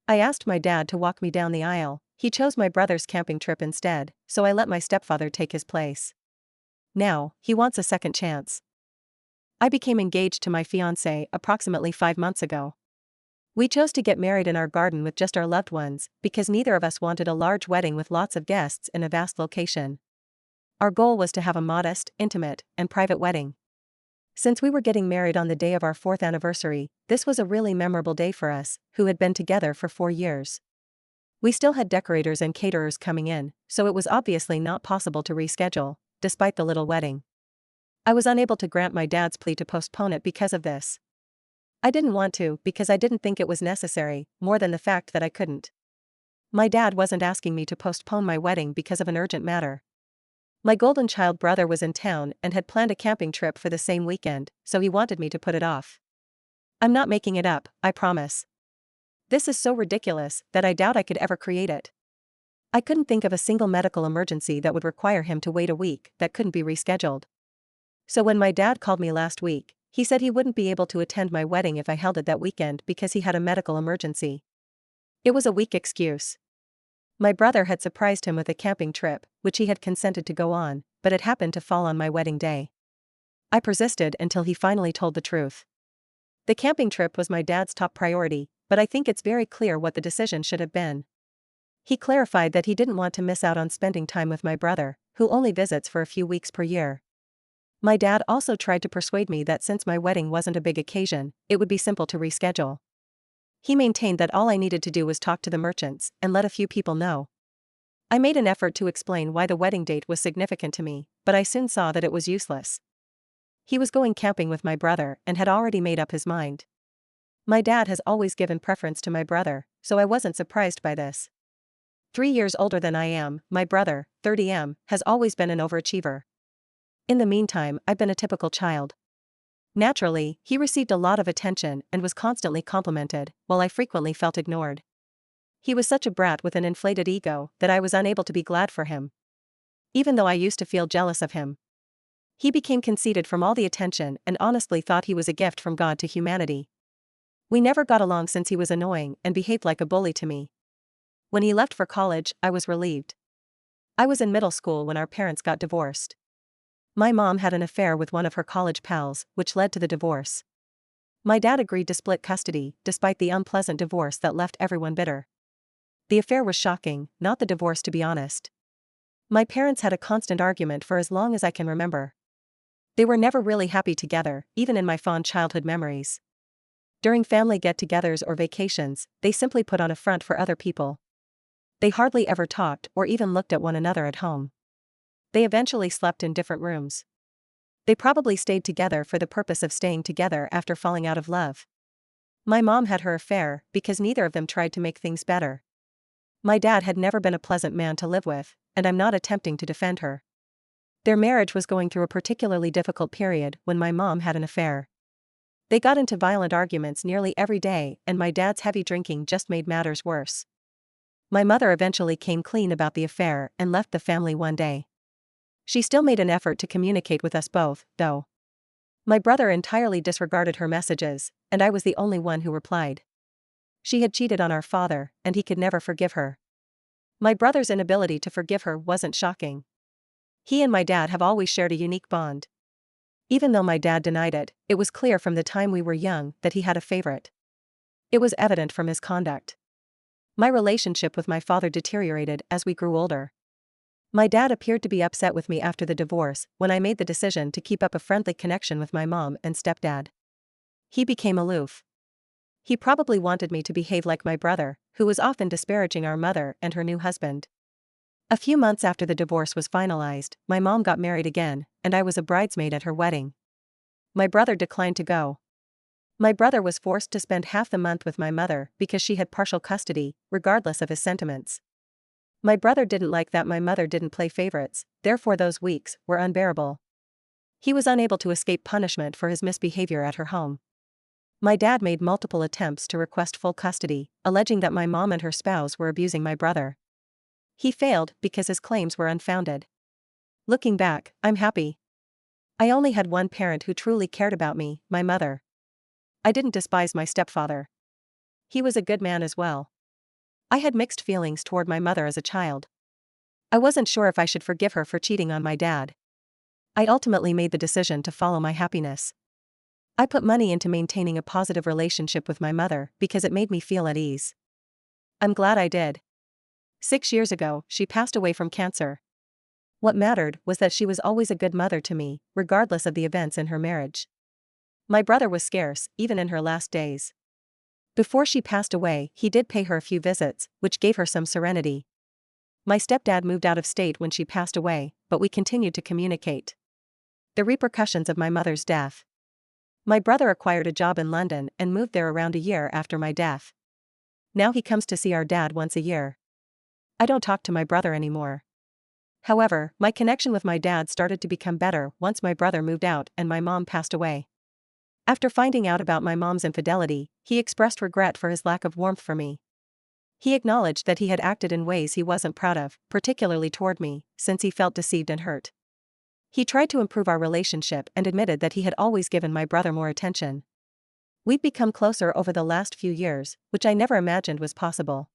I asked my dad to walk me down the aisle. He chose my brother's camping trip instead, so I let my stepfather take his place. Now, he wants a second chance. I became engaged to my fiancé approximately 5 months ago. We chose to get married in our garden with just our loved ones, because neither of us wanted a large wedding with lots of guests in a vast location. Our goal was to have a modest, intimate, and private wedding. Since we were getting married on the day of our 4th anniversary, this was a really memorable day for us, who had been together for 4 years. We still had decorators and caterers coming in, so it was obviously not possible to reschedule, despite the little wedding. I was unable to grant my dad's plea to postpone it because of this. I didn't want to because I didn't think it was necessary, more than the fact that I couldn't. My dad wasn't asking me to postpone my wedding because of an urgent matter. My golden child brother was in town and had planned a camping trip for the same weekend, so he wanted me to put it off. I'm not making it up, I promise. This is so ridiculous that I doubt I could ever create it. I couldn't think of a single medical emergency that would require him to wait a week that couldn't be rescheduled. So when my dad called me last week, he said he wouldn't be able to attend my wedding if I held it that weekend because he had a medical emergency. It was a weak excuse. My brother had surprised him with a camping trip, which he had consented to go on, but it happened to fall on my wedding day. I persisted until he finally told the truth. The camping trip was my dad's top priority, but I think it's very clear what the decision should have been. He clarified that he didn't want to miss out on spending time with my brother, who only visits for a few weeks per year. My dad also tried to persuade me that since my wedding wasn't a big occasion, it would be simple to reschedule. He maintained that all I needed to do was talk to the merchants and let a few people know. I made an effort to explain why the wedding date was significant to me, but I soon saw that it was useless. He was going camping with my brother and had already made up his mind. My dad has always given preference to my brother, so I wasn't surprised by this. 3 years older than I am, my brother, 30M, has always been an overachiever. In the meantime, I've been a typical child. Naturally, he received a lot of attention and was constantly complimented, while I frequently felt ignored. He was such a brat with an inflated ego that I was unable to be glad for him. Even though I used to feel jealous of him. He became conceited from all the attention and honestly thought he was a gift from God to humanity. We never got along since he was annoying and behaved like a bully to me. When he left for college, I was relieved. I was in middle school when our parents got divorced. My mom had an affair with one of her college pals, which led to the divorce. My dad agreed to split custody, despite the unpleasant divorce that left everyone bitter. The affair was shocking, not the divorce to be honest. My parents had a constant argument for as long as I can remember. They were never really happy together, even in my fond childhood memories. During family get-togethers or vacations, they simply put on a front for other people. They hardly ever talked or even looked at one another at home. They eventually slept in different rooms. They probably stayed together for the purpose of staying together after falling out of love. My mom had her affair because neither of them tried to make things better. My dad had never been a pleasant man to live with, and I'm not attempting to defend her. Their marriage was going through a particularly difficult period when my mom had an affair. They got into violent arguments nearly every day, and my dad's heavy drinking just made matters worse. My mother eventually came clean about the affair and left the family one day. She still made an effort to communicate with us both, though. My brother entirely disregarded her messages, and I was the only one who replied. She had cheated on our father, and he could never forgive her. My brother's inability to forgive her wasn't shocking. He and my dad have always shared a unique bond. Even though my dad denied it, it was clear from the time we were young that he had a favorite. It was evident from his conduct. My relationship with my father deteriorated as we grew older. My dad appeared to be upset with me after the divorce when I made the decision to keep up a friendly connection with my mom and stepdad. He became aloof. He probably wanted me to behave like my brother, who was often disparaging our mother and her new husband. A few months after the divorce was finalized, my mom got married again, and I was a bridesmaid at her wedding. My brother declined to go. My brother was forced to spend half the month with my mother because she had partial custody, regardless of his sentiments. My brother didn't like that my mother didn't play favorites, therefore those weeks were unbearable. He was unable to escape punishment for his misbehavior at her home. My dad made multiple attempts to request full custody, alleging that my mom and her spouse were abusing my brother. He failed because his claims were unfounded. Looking back, I'm happy. I only had one parent who truly cared about me, my mother. I didn't despise my stepfather. He was a good man as well. I had mixed feelings toward my mother as a child. I wasn't sure if I should forgive her for cheating on my dad. I ultimately made the decision to follow my happiness. I put money into maintaining a positive relationship with my mother because it made me feel at ease. I'm glad I did. 6 years ago, she passed away from cancer. What mattered was that she was always a good mother to me, regardless of the events in her marriage. My brother was scarce, even in her last days. Before she passed away, he did pay her a few visits, which gave her some serenity. My stepdad moved out of state when she passed away, but we continued to communicate. The repercussions of my mother's death. My brother acquired a job in London and moved there around a year after my death. Now he comes to see our dad once a year. I don't talk to my brother anymore. However, my connection with my dad started to become better once my brother moved out and my mom passed away. After finding out about my mom's infidelity, he expressed regret for his lack of warmth for me. He acknowledged that he had acted in ways he wasn't proud of, particularly toward me, since he felt deceived and hurt. He tried to improve our relationship and admitted that he had always given my brother more attention. We've become closer over the last few years, which I never imagined was possible.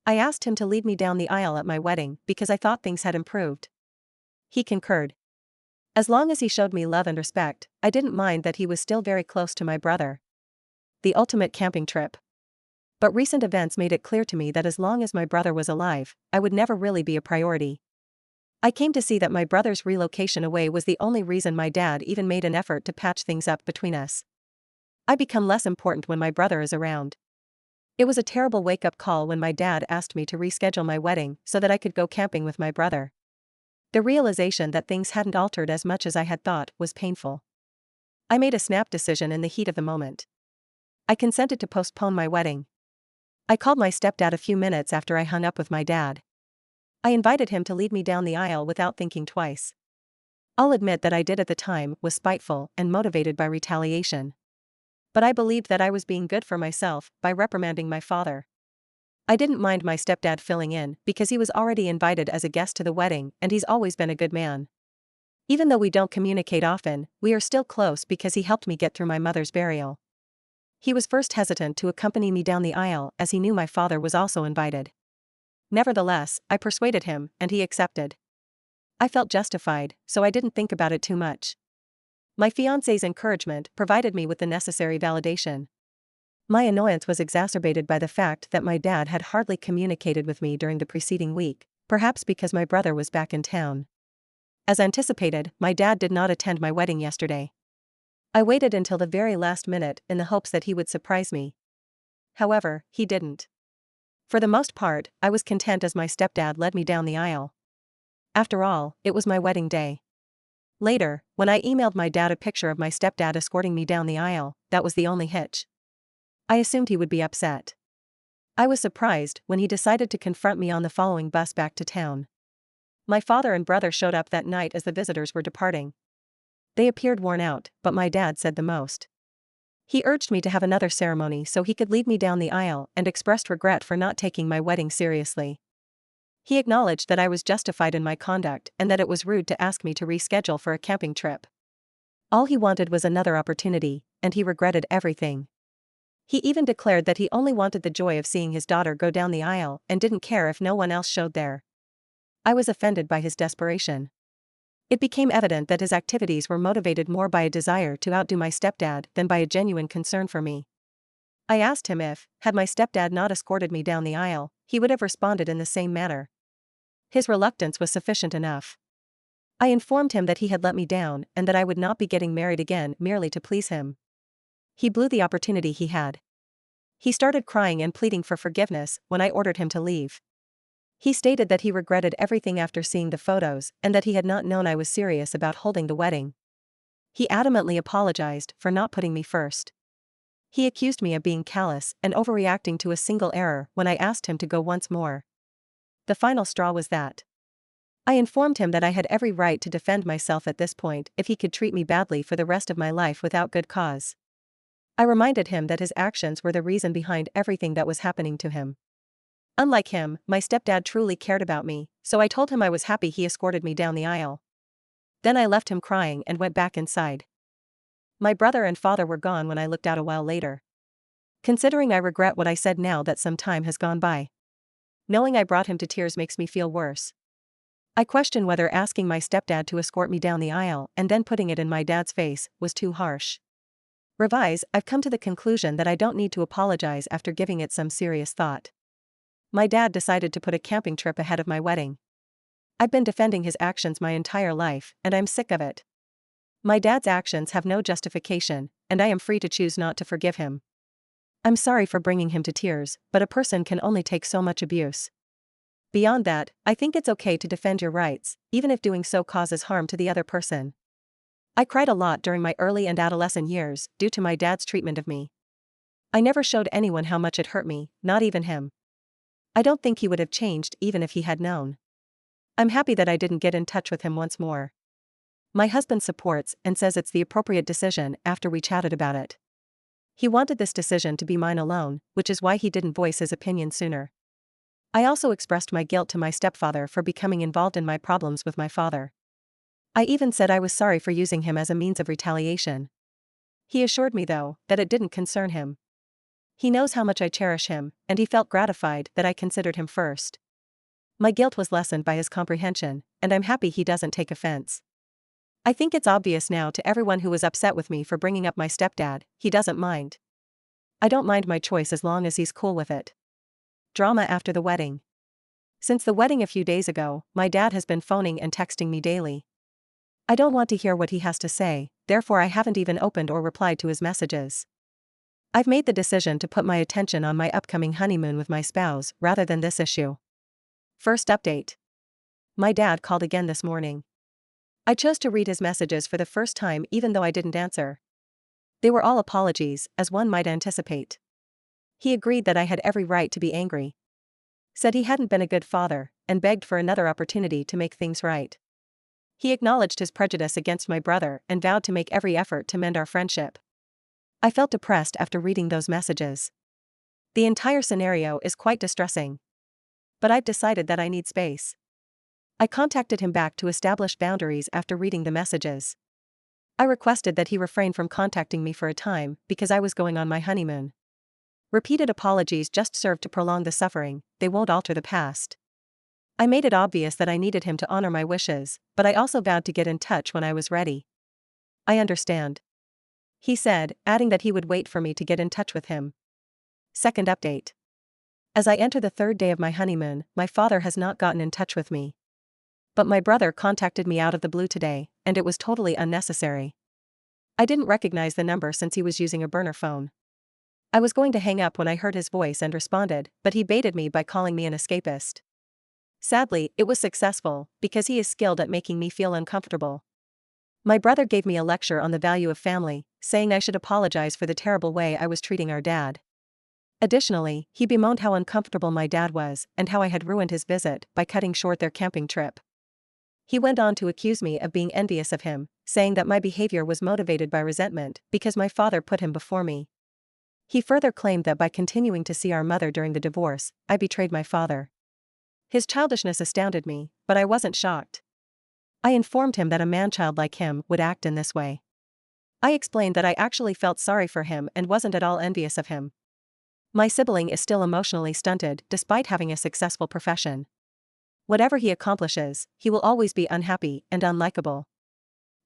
I asked him to lead me down the aisle at my wedding because I thought things had improved. He concurred. As long as he showed me love and respect, I didn't mind that he was still very close to my brother. The ultimate camping trip. But recent events made it clear to me that as long as my brother was alive, I would never really be a priority. I came to see that my brother's relocation away was the only reason my dad even made an effort to patch things up between us. I become less important when my brother is around. It was a terrible wake-up call when my dad asked me to reschedule my wedding so that I could go camping with my brother. The realization that things hadn't altered as much as I had thought was painful. I made a snap decision in the heat of the moment. I consented to postpone my wedding. I called my stepdad a few minutes after I hung up with my dad. I invited him to lead me down the aisle without thinking twice. I'll admit that I did at the time was spiteful and motivated by retaliation. But I believed that I was being good for myself by reprimanding my father. I didn't mind my stepdad filling in because he was already invited as a guest to the wedding and he's always been a good man. Even though we don't communicate often, we are still close because he helped me get through my mother's burial. He was first hesitant to accompany me down the aisle as he knew my father was also invited. Nevertheless, I persuaded him, and he accepted. I felt justified, so I didn't think about it too much. My fiancé's encouragement provided me with the necessary validation. My annoyance was exacerbated by the fact that my dad had hardly communicated with me during the preceding week, perhaps because my brother was back in town. As anticipated, my dad did not attend my wedding yesterday. I waited until the very last minute in the hopes that he would surprise me. However, he didn't. For the most part, I was content as my stepdad led me down the aisle. After all, it was my wedding day. Later, when I emailed my dad a picture of my stepdad escorting me down the aisle, that was the only hitch. I assumed he would be upset. I was surprised when he decided to confront me on the following bus back to town. My father and brother showed up that night as the visitors were departing. They appeared worn out, but my dad said the most. He urged me to have another ceremony so he could lead me down the aisle and expressed regret for not taking my wedding seriously. He acknowledged that I was justified in my conduct and that it was rude to ask me to reschedule for a camping trip. All he wanted was another opportunity, and he regretted everything. He even declared that he only wanted the joy of seeing his daughter go down the aisle and didn't care if no one else showed there. I was offended by his desperation. It became evident that his activities were motivated more by a desire to outdo my stepdad than by a genuine concern for me. I asked him if, had my stepdad not escorted me down the aisle, he would have responded in the same manner. His reluctance was sufficient enough. I informed him that he had let me down and that I would not be getting married again merely to please him. He blew the opportunity he had. He started crying and pleading for forgiveness when I ordered him to leave. He stated that he regretted everything after seeing the photos and that he had not known I was serious about holding the wedding. He adamantly apologized for not putting me first. He accused me of being callous and overreacting to a single error when I asked him to go once more. The final straw was that. I informed him that I had every right to defend myself at this point if he could treat me badly for the rest of my life without good cause. I reminded him that his actions were the reason behind everything that was happening to him. Unlike him, my stepdad truly cared about me, so I told him I was happy he escorted me down the aisle. Then I left him crying and went back inside. My brother and father were gone when I looked out a while later. Considering I regret what I said now that some time has gone by. Knowing I brought him to tears makes me feel worse. I question whether asking my stepdad to escort me down the aisle and then putting it in my dad's face was too harsh. Revise, I've come to the conclusion that I don't need to apologize after giving it some serious thought. My dad decided to put a camping trip ahead of my wedding. I've been defending his actions my entire life, and I'm sick of it. My dad's actions have no justification, and I am free to choose not to forgive him. I'm sorry for bringing him to tears, but a person can only take so much abuse. Beyond that, I think it's okay to defend your rights, even if doing so causes harm to the other person. I cried a lot during my early and adolescent years due to my dad's treatment of me. I never showed anyone how much it hurt me, not even him. I don't think he would have changed even if he had known. I'm happy that I didn't get in touch with him once more. My husband supports and says it's the appropriate decision after we chatted about it. He wanted this decision to be mine alone, which is why he didn't voice his opinion sooner. I also expressed my guilt to my stepfather for becoming involved in my problems with my father. I even said I was sorry for using him as a means of retaliation. He assured me, though, that it didn't concern him. He knows how much I cherish him, and he felt gratified that I considered him first. My guilt was lessened by his comprehension, and I'm happy he doesn't take offense. I think it's obvious now to everyone who was upset with me for bringing up my stepdad, he doesn't mind. I don't mind my choice as long as he's cool with it. Drama after the wedding. Since the wedding a few days ago, my dad has been phoning and texting me daily. I don't want to hear what he has to say, therefore I haven't even opened or replied to his messages. I've made the decision to put my attention on my upcoming honeymoon with my spouse rather than this issue. First update. My dad called again this morning. I chose to read his messages for the first time even though I didn't answer. They were all apologies, as one might anticipate. He agreed that I had every right to be angry. Said he hadn't been a good father, and begged for another opportunity to make things right. He acknowledged his prejudice against my brother and vowed to make every effort to mend our friendship. I felt depressed after reading those messages. The entire scenario is quite distressing. But I've decided that I need space. I contacted him back to establish boundaries after reading the messages. I requested that he refrain from contacting me for a time because I was going on my honeymoon. Repeated apologies just serve to prolong the suffering, they won't alter the past. I made it obvious that I needed him to honor my wishes, but I also vowed to get in touch when I was ready. I understand. He said, adding that he would wait for me to get in touch with him. Second update. As I enter the third day of my honeymoon, my father has not gotten in touch with me. But my brother contacted me out of the blue today, and it was totally unnecessary. I didn't recognize the number since he was using a burner phone. I was going to hang up when I heard his voice and responded, but he baited me by calling me an escapist. Sadly, it was successful, because he is skilled at making me feel uncomfortable. My brother gave me a lecture on the value of family, saying I should apologize for the terrible way I was treating our dad. Additionally, he bemoaned how uncomfortable my dad was and how I had ruined his visit by cutting short their camping trip. He went on to accuse me of being envious of him, saying that my behavior was motivated by resentment because my father put him before me. He further claimed that by continuing to see our mother during the divorce, I betrayed my father. His childishness astounded me, but I wasn't shocked. I informed him that a man-child like him would act in this way. I explained that I actually felt sorry for him and wasn't at all envious of him. My sibling is still emotionally stunted despite having a successful profession. Whatever he accomplishes, he will always be unhappy and unlikable.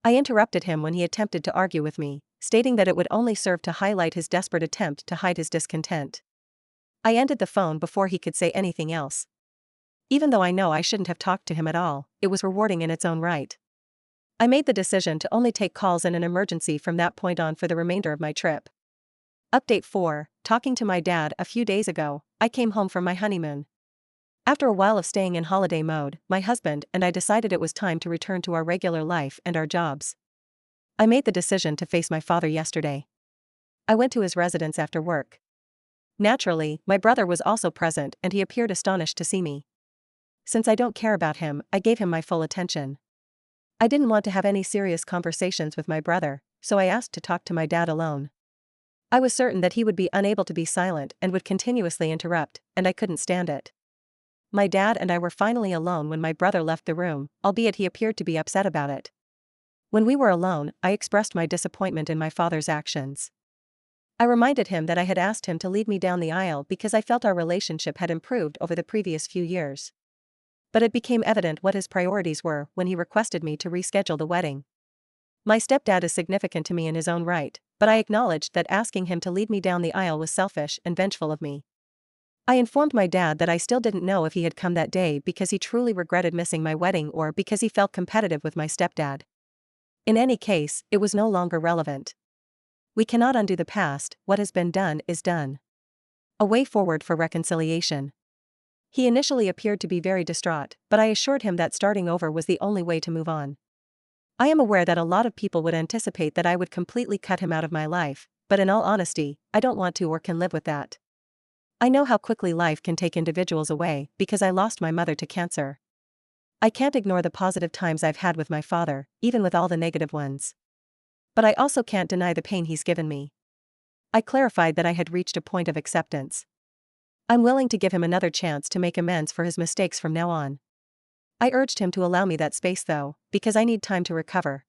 I interrupted him when he attempted to argue with me, stating that it would only serve to highlight his desperate attempt to hide his discontent. I ended the phone before he could say anything else. Even though I know I shouldn't have talked to him at all, it was rewarding in its own right. I made the decision to only take calls in an emergency from that point on for the remainder of my trip. Update 4, talking to my dad a few days ago, I came home from my honeymoon. After a while of staying in holiday mode, my husband and I decided it was time to return to our regular life and our jobs. I made the decision to face my father yesterday. I went to his residence after work. Naturally, my brother was also present and he appeared astonished to see me. Since I don't care about him, I gave him my full attention. I didn't want to have any serious conversations with my brother, so I asked to talk to my dad alone. I was certain that he would be unable to be silent and would continuously interrupt, and I couldn't stand it. My dad and I were finally alone when my brother left the room, albeit he appeared to be upset about it. When we were alone, I expressed my disappointment in my father's actions. I reminded him that I had asked him to lead me down the aisle because I felt our relationship had improved over the previous few years. But it became evident what his priorities were when he requested me to reschedule the wedding. My stepdad is significant to me in his own right, but I acknowledged that asking him to lead me down the aisle was selfish and vengeful of me. I informed my dad that I still didn't know if he had come that day because he truly regretted missing my wedding or because he felt competitive with my stepdad. In any case, it was no longer relevant. We cannot undo the past, what has been done is done. A way forward for reconciliation. He initially appeared to be very distraught, but I assured him that starting over was the only way to move on. I am aware that a lot of people would anticipate that I would completely cut him out of my life, but in all honesty, I don't want to or can live with that. I know how quickly life can take individuals away because I lost my mother to cancer. I can't ignore the positive times I've had with my father, even with all the negative ones. But I also can't deny the pain he's given me. I clarified that I had reached a point of acceptance. I'm willing to give him another chance to make amends for his mistakes from now on. I urged him to allow me that space though, because I need time to recover.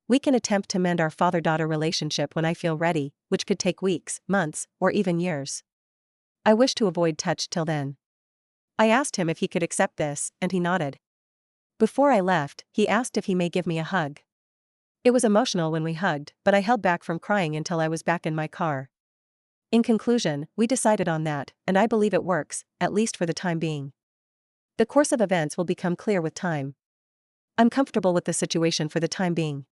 We can attempt to mend our father-daughter relationship when I feel ready, which could take weeks, months, or even years. I wish to avoid touch till then. I asked him if he could accept this, and he nodded. Before I left, he asked if he may give me a hug. It was emotional when we hugged, but I held back from crying until I was back in my car. In conclusion, we decided on that, and I believe it works, at least for the time being. The course of events will become clear with time. I'm comfortable with the situation for the time being.